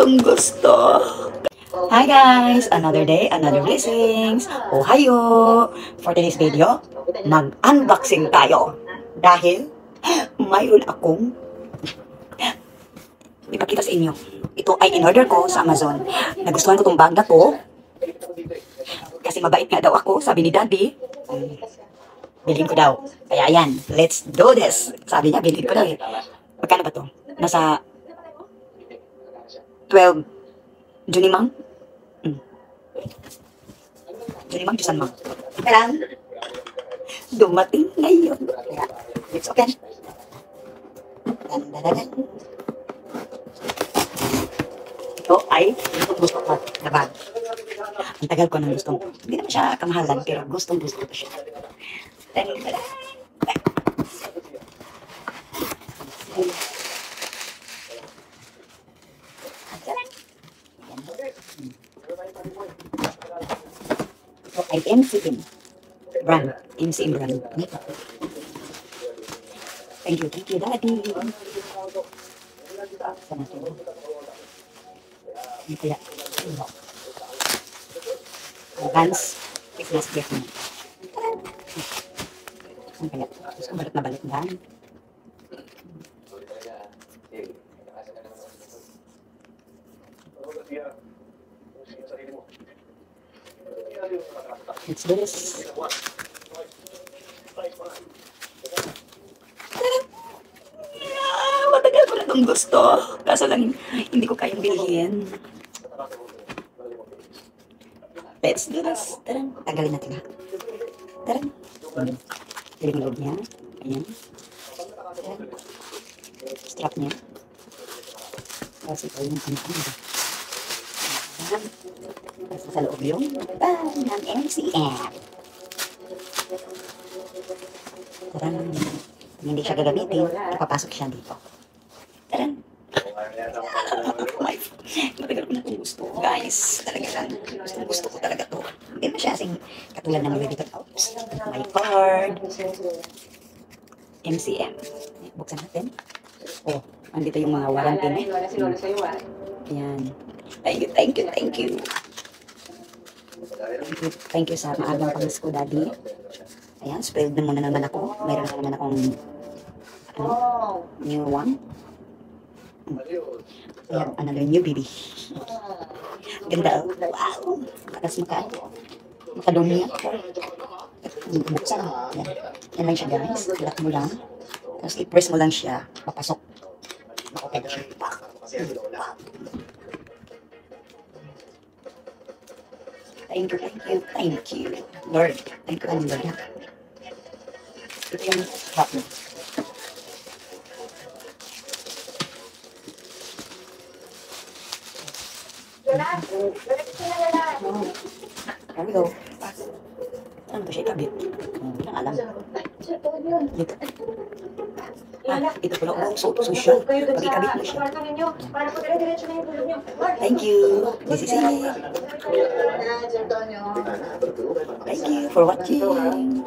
talagang gusto. Hi guys! Another day, another blessings. Ohayo! For today's video, mag-unboxing tayo. Dahil mayroon akong ipakita sa inyo. Ito ay in-order ko sa Amazon. Nagustuhan ko tong bag na to. Kasi mabait nga daw ako, sabi ni Daddy. Bilhin ko daw. Kaya ayan, let's do this. Sabi niya, bilhin ko daw eh. Magkano ba to? Nasa 12 Junimang? Junimang, Jusanmang. Kailan? Dumating ngayon. Kaya, let's open. Dan. Ito ay gusto ko na bag. Ang tagal ko nang gustong. Hindi naman siya kamahalan, pero gustong gusto ko siya. Dan. Ito ay MCM brand. MCM brand. Thank you, Daddy. Sana ito. Hindi kaya. Advance Christmas gift mo. Ano kaya? Gusto ko balot na balot na. Let's do this. Matagal ko na itong gusto. Kaso lang, hindi ko kayang bilhin. Let's do this. Tarang. Tanggalin natin ha. Tarang. Galing ang loob niya. Ayan. Tarang. Strap niya. Tapos ito yung ano-ano. Ayan. Tapos sa loob yung bag ng MCM. Tarang. Hindi siya gagamitin. Ipapasok siya dito. Tarang. Matagal ko na itong gusto. Guys, talaga lang. Gusto ko talaga to. Hindi na siya asing katulad ng Louis Vuitton. Oops. My card. MCM. Buksan natin. Oh, andito yung mga warranty na. Ayan. Thank you. Thank you sa maagang pangis ko, Daddy. Ayan, spoiled na muna naman ako. Mayroon na naman akong new one. Ayan, another new baby. Ganda. Wow. Katas makadumi ako. Buksan. Ayan. Yan lang siya, guys. Lock mo lang. Tapos i-press mo lang siya. Papasok. Open siya. Thank you. Lord. Thank you, Lord. Ito yung top mo. There we go. Ano ba siya ikabit? Hindi na alam. Dito. Ito pala. So siya. Pag-ikabit mo siya. Thank you. This is it. Thank you for watching.